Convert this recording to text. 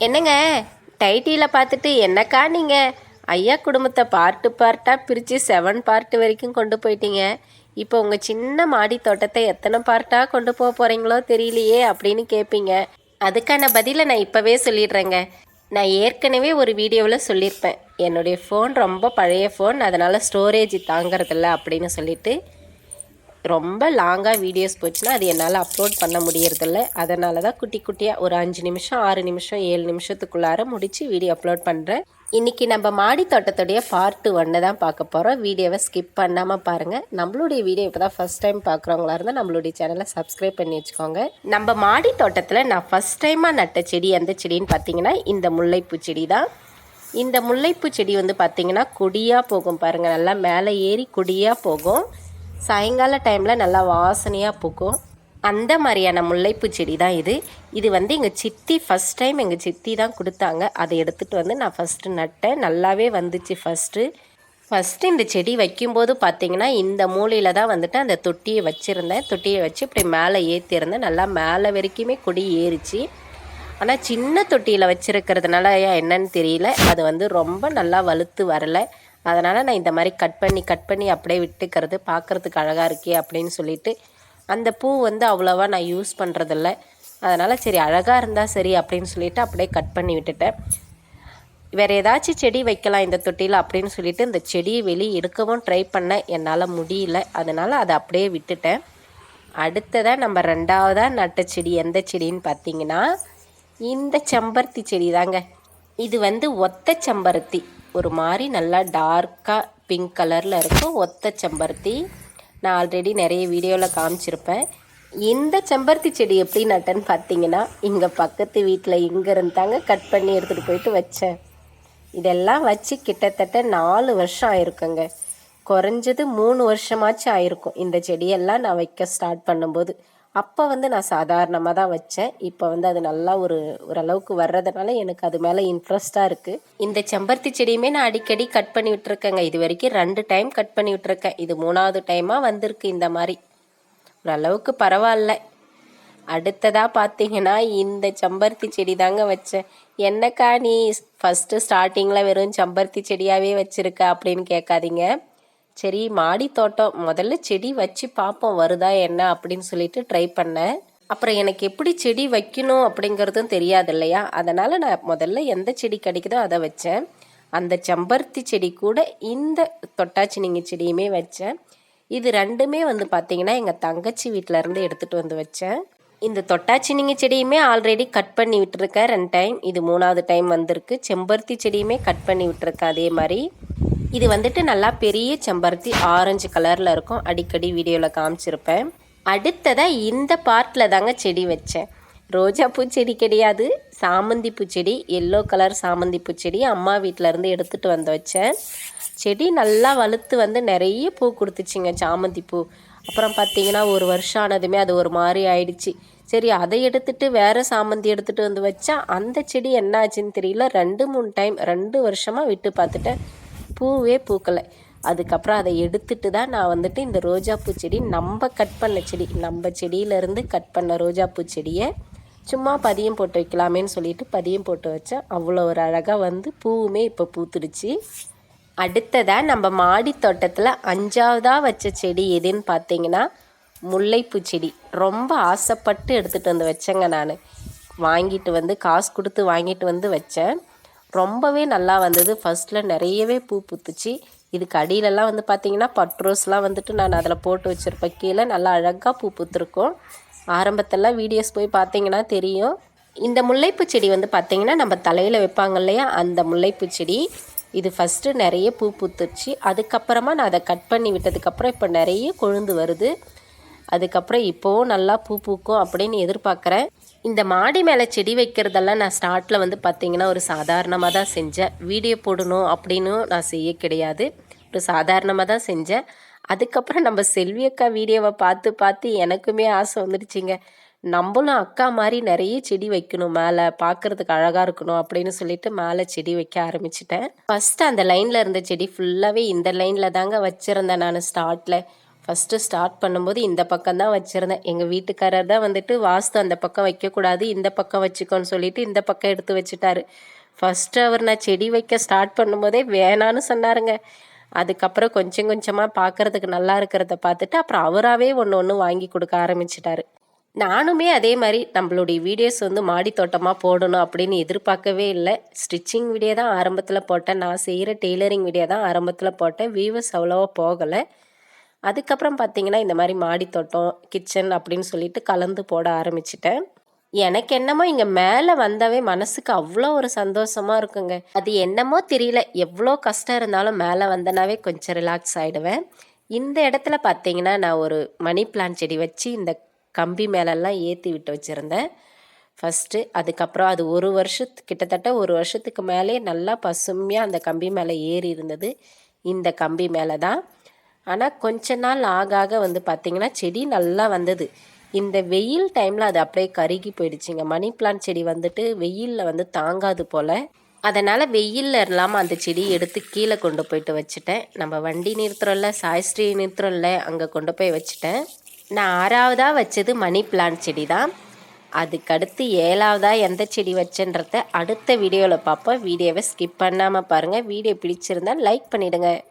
என்னங்க, டைட்டிலை பார்த்துட்டு என்னக்கா நீங்கள் ஐயா குடும்பத்தை பார்ட்டாக பிரித்து 7 பார்ட்டு வரைக்கும் கொண்டு போயிட்டீங்க. இப்போ உங்கள் சின்ன மாடி தோட்டத்தை எத்தனை பார்ட்டாக கொண்டு போக போகிறீங்களோ தெரியலையே அப்படின்னு கேட்பீங்க. அதுக்கான பதிலை நான் இப்போவே சொல்லிடுறேங்க. நான் ஏற்கனவே ஒரு வீடியோவில் சொல்லியிருப்பேன், என்னுடைய ஃபோன் ரொம்ப பழைய ஃபோன், அதனால் ஸ்டோரேஜ் தாங்கிறதில்ல அப்படின்னு சொல்லிட்டு. ரொம்ப லாங்காக வீடியோஸ் போச்சுன்னா அது என்னால் அப்லோட் பண்ண முடியறதில்ல. அதனால தான் குட்டி குட்டியாக ஒரு 5 நிமிஷம் 6 நிமிஷம் 7 நிமிஷத்துக்குள்ளார முடித்து வீடியோ அப்லோட் பண்ணுறேன். இன்றைக்கி நம்ம மாடி தோட்டத்துடைய பார்ட் 1 தான் பார்க்க போகிறோம். வீடியோவை ஸ்கிப் பண்ணாமல் பாருங்கள். நம்மளுடைய வீடியோ இப்போ தான் ஃபஸ்ட் டைம் பார்க்குறவங்களா இருந்தால் நம்மளுடைய சேனலை சப்ஸ்கிரைப் பண்ணி வச்சுக்கோங்க. நம்ம மாடி தோட்டத்தில் நான் ஃபஸ்ட் டைமாக நட்ட செடி எந்த செடின்னு பார்த்தீங்கன்னா இந்த முல்லைப்பூ செடி தான். இந்த முல்லைப்பூ செடி வந்து பார்த்திங்கன்னா கொடியாக போகும் பாருங்கள், நல்லா மேலே ஏறி கொடியாக போகும். சாயங்கால டைமில் நல்லா வாசனையாக பூக்கும். அந்த மாதிரியான முல்லைப்பூ செடி தான் இது. இது வந்து எங்கள் சித்தி ஃபஸ்ட் டைம் எங்கள் சித்தி தான் கொடுத்தாங்க. அதை எடுத்துகிட்டு வந்து நான் ஃபஸ்ட்டு நட்டேன். நல்லாவே வந்துச்சு. ஃபஸ்ட்டு இந்த செடி வைக்கும்போது பார்த்திங்கன்னா இந்த மூலையில் தான் வந்துட்டு அந்த தொட்டியை வச்சுருந்தேன். தொட்டியை வச்சு இப்படி மேலே ஏற்றிருந்தேன். நல்லா மேலே வரைக்குமே கொடி ஏறிச்சு. ஆனால் சின்ன தொட்டியில் வச்சுருக்கிறதுனால என்னன்னு தெரியல, அது வந்து ரொம்ப நல்லா வலுத்து வரலை. அதனால் நான் இந்த மாதிரி கட் பண்ணி அப்படியே விட்டுக்கிறது, பார்க்குறதுக்கு அழகாக இருக்கே அப்படின்னு சொல்லிட்டு. அந்த பூ வந்து அவ்வளோவா நான் யூஸ் பண்ணுறதில்ல. அதனால் சரி அழகாக இருந்தால் சரி அப்படின்னு சொல்லிவிட்டு அப்படியே கட் பண்ணி விட்டுட்டேன். வேறு ஏதாச்சும் செடி வைக்கலாம் இந்த தொட்டியில் அப்படின்னு சொல்லிட்டு இந்த செடியை வெளியே எடுக்கவும் ட்ரை பண்ணேன். என்னால் முடியல. அதனால் அதை அப்படியே விட்டுட்டேன். அடுத்ததாக நம்ம 2வதாக நட்ட செடி எந்த செடின்னு பார்த்தீங்கன்னா இந்த செம்பருத்தி செடி தாங்க. இது வந்து ஒத்த செம்பருத்தி, ஒரு மாதிரி நல்லா டார்க்காக பிங்க் கலரில் இருக்கும் ஒத்த செம்பருத்தி. நான் ஆல்ரெடி நிறைய வீடியோவில் காமிச்சிருப்பேன். இந்த செம்பருத்தி செடி எப்படி நட்டேன்னு பார்த்தீங்கன்னா இங்கே பக்கத்து வீட்டில் இங்கே இருந்தாங்க கட் பண்ணி எடுத்துகிட்டு போயிட்டு வச்சேன். இதெல்லாம் வச்சு கிட்டத்தட்ட 4 வருஷம் ஆயிருக்குங்க. குறைஞ்சது 3 வருஷமாச்சும் ஆயிருக்கும் இந்த செடியெல்லாம் நான் வைக்க ஸ்டார்ட் பண்ணும்போது. அப்போ வந்து நான் சாதாரணமாக தான் வச்சேன். இப்போ வந்து அது நல்லா ஓரளவுக்கு வர்றதுனால எனக்கு அது மேலே இன்ட்ரெஸ்ட்டாக இருக்குது. இந்த செம்பருத்தி செடியுமே நான் அடிக்கடி கட் பண்ணி விட்டுருக்கேங்க. இது வரைக்கும் 2 டைம் கட் பண்ணி விட்டுருக்கேன். இது 3வது டைமாக வந்திருக்கு. இந்த மாதிரி ஓரளவுக்கு பரவாயில்ல. அடுத்ததாக பார்த்தீங்கன்னா இந்த செம்பருத்தி செடி தாங்க வச்சேன். என்னக்கா நீ ஃபஸ்ட்டு ஸ்டார்டிங்கில் வெறும் செம்பருத்தி செடியாகவே வச்சுருக்க அப்படின்னு கேட்காதீங்க. சரி மாடி தோட்டம் முதல்ல செடி வச்சு பார்ப்போம் வருதா என்ன அப்படின்னு சொல்லிட்டு ட்ரை பண்ணேன். அப்புறம் எனக்கு எப்படி செடி வைக்கணும் அப்படிங்கிறதும் தெரியாது இல்லையா, அதனால் நான் முதல்ல எந்த செடி கிடைக்குதோ அதை வச்சேன். அந்த செம்பருத்தி செடி கூட இந்த தொட்டாச்சினிங்கி செடியுமே வச்சேன். இது 2மே வந்து பார்த்திங்கன்னா எங்கள் தங்கச்சி வீட்டிலேருந்து எடுத்துகிட்டு வந்து வச்சேன். இந்த தொட்டாச்சினிங்கி செடியுமே ஆல்ரெடி கட் பண்ணி விட்டுருக்கேன் 2 டைம். இது 3வது டைம் வந்திருக்கு. செம்பருத்தி செடியுமே கட் பண்ணி விட்டுருக்கேன் அதே மாதிரி. இது வந்துட்டு நல்லா பெரிய செம்பருத்தி ஆரஞ்சு கலரில் இருக்கும். அடிக்கடி வீடியோவில் காமிச்சிருப்பேன். அடுத்ததாக இந்த பார்ட்டில் தாங்க செடி வச்சேன். ரோஜா பூச்செடி கிடையாது, சாமந்தி பூச்செடி, எல்லோ கலர் சாமந்தி பூச்செடி அம்மா வீட்டிலேருந்து எடுத்துகிட்டு வந்து வச்சேன். செடி நல்லா வலுத்து வந்து நிறைய பூ கொடுத்துச்சிங்க சாமந்தி பூ. அப்புறம் பார்த்திங்கன்னா 1 வருஷம் ஆனதுமே அது ஒரு மாதிரி ஆயிடுச்சு. சரி அதை எடுத்துகிட்டு வேறு சாமந்தி எடுத்துகிட்டு வந்து வச்சா அந்த செடி என்ன ஆச்சுன்னு தெரியல. 2-3 டைம் 2 வருஷமாக விட்டு பார்த்துட்டேன், பூவே பூக்கலை. அதுக்கப்புறம் அதை எடுத்துட்டு தான் நான் வந்துட்டு இந்த ரோஜாப்பூ செடி நம்ம கட் பண்ண செடி, நம்ம செடியிலேருந்து கட் பண்ண ரோஜாப்பூ செடியை சும்மா பதியம் போட்டு வைக்கலாமேன்னு சொல்லிட்டு பதியம் போட்டு வச்சேன். அவ்வளோ ஒரு அழகாக வந்து பூவுமே இப்போ பூத்துடுச்சு. அடுத்ததாக நம்ம மாடி தோட்டத்தில் 5வதாக வச்ச செடி எதுன்னு பார்த்தீங்கன்னா முல்லைப்பூ செடி. ரொம்ப ஆசைப்பட்டு எடுத்துகிட்டு வந்து வச்சேங்க. நான் வாங்கிட்டு வந்து காசு கொடுத்து வாங்கிட்டு வந்து வச்சேன். ரொம்பவே நல்லா வந்தது. ஃபஸ்ட்டில் நிறையவே பூ பூத்துச்சு. இதுக்கு அடியிலலாம் வந்து பார்த்திங்கன்னா பட்ரோஸ்லாம் வந்துட்டு நான் அதில் போட்டு வச்சுருப்பேன். கீழே நல்லா அழகாக பூ பூத்துருக்கும். ஆரம்பத்தில் வீடியோஸ் போய் பார்த்திங்கன்னா தெரியும். இந்த முல்லைப்பூ செடி வந்து பார்த்திங்கன்னா நம்ம தலையில் வைப்பாங்க இல்லையா, அந்த முல்லைப்பூ செடி. இது ஃபஸ்ட்டு நிறைய பூ பூத்துச்சு. அதுக்கப்புறமா நான் அதை கட் பண்ணி விட்டதுக்கப்புறம் இப்போ நிறைய கொழுந்து வருது. அதுக்கப்புறம் இப்போவும் நல்லா பூ பூக்கும் அப்படின்னு எதிர்பார்க்குறேன். இந்த மாடி மேலே செடி வைக்கிறதெல்லாம் நான் ஸ்டார்ட்டில் வந்து பார்த்திங்கன்னா ஒரு சாதாரணமாக தான் செஞ்சேன். வீடியோ போடணும் அப்படின்னு நான் செய்ய கிடையாது, ஒரு சாதாரணமாக தான் செஞ்சேன். அதுக்கப்புறம் நம்ம செல்வி அக்கா வீடியோவை பார்த்து எனக்குமே ஆசை வந்துடுச்சிங்க. நம்மளும் அக்கா மாதிரி நிறைய செடி வைக்கணும், மேலே பார்க்குறதுக்கு அழகாக இருக்கணும் அப்படின்னு சொல்லிட்டு மேலே செடி வைக்க ஆரம்பிச்சிட்டேன். ஃபஸ்ட்டு அந்த லைனில் இருந்த செடி ஃபுல்லாகவே இந்த லைனில் தாங்க வச்சுருந்தேன் நான் ஸ்டார்ட்டில். ஃபஸ்ட்டு ஸ்டார்ட் பண்ணும்போது இந்த பக்கம் தான் வச்சுருந்தேன். எங்கள் வீட்டுக்காரர் தான் வந்துட்டு வாஸ்து அந்த பக்கம் வைக்கக்கூடாது, இந்த பக்கம் வச்சுக்கோன்னு சொல்லிட்டு இந்த பக்கம் எடுத்து வச்சுட்டாரு. ஃபஸ்ட்டு அவர் நான் செடி வைக்க ஸ்டார்ட் பண்ணும்போதே வேணான்னு சொன்னாருங்க. அதுக்கப்புறம் கொஞ்சம் கொஞ்சமாக பார்க்குறதுக்கு நல்லா இருக்கிறத பார்த்துட்டு அப்புறம் அவராகவே ஒன்று ஒன்று வாங்கி கொடுக்க ஆரம்பிச்சிட்டாரு. நானுமே அதே மாதிரி நம்மளுடைய வீடியோஸ் வந்து மாடி தோட்டமாக போடணும் அப்படின்னு எதிர்பார்க்கவே இல்லை. ஸ்டிச்சிங் வீடியோ தான் ஆரம்பத்தில் போட்டேன். நான் செய்கிற டெய்லரிங் வீடியோ தான் ஆரம்பத்தில் போட்டேன். வியூவர்ஸ் அவ்வளோவா போகலை. அதுக்கப்புறம் பார்த்தீங்கன்னா இந்த மாதிரி மாடி தோட்டம், கிச்சன் அப்படின்னு சொல்லிட்டு கலந்து போட ஆரம்பிச்சிட்டேன். எனக்கு என்னமோ இங்கே மேலே வந்தாவே மனசுக்கு அவ்வளோ ஒரு சந்தோஷமாக இருக்குங்க. அது என்னமோ தெரியல, எவ்வளோ கஷ்டம் இருந்தாலும் மேலே வந்தனாவே கொஞ்சம் ரிலாக்ஸ் ஆகிடுவேன். இந்த இடத்துல பார்த்தீங்கன்னா நான் ஒரு மணி பிளான்ட் செடி வச்சு இந்த கம்பி மேலெல்லாம் ஏற்றி விட்டு வச்சுருந்தேன் ஃபஸ்ட்டு. அதுக்கப்புறம் அது கிட்டத்தட்ட ஒரு வருஷத்துக்கு மேலே நல்லா பசுமையாக அந்த கம்பி மேலே ஏறி இருந்தது. இந்த கம்பி மேலே தான். ஆனால் கொஞ்ச நாள் ஆக ஆக வந்து பார்த்திங்கன்னா செடி நல்லா வந்தது. இந்த வெயில் டைமில் அது அப்படியே கருகி போயிடுச்சுங்க. மணி பிளான்ட் செடி வந்துட்டு வெயிலில் வந்து தாங்காது போல். அதனால் வெயிலில் இல்லாமல் அந்த செடியை எடுத்து கீழே கொண்டு போயிட்டு வச்சுட்டேன். நம்ம வண்டி நிறுத்துறோம்ல, சாய்ஸ்ரீ நிறுத்துறோம்ல, அங்கே கொண்டு போய் வச்சுட்டேன். நான் 6வதாக வச்சது மணி பிளான்ட் செடி தான். அதுக்கடுத்து 7வதாக எந்த செடி வச்சேன்றத அடுத்த வீடியோவில் பார்ப்போம். வீடியோவை ஸ்கிப் பண்ணாமல் பாருங்கள். வீடியோ பிடிச்சிருந்தால் லைக் பண்ணிவிடுங்க.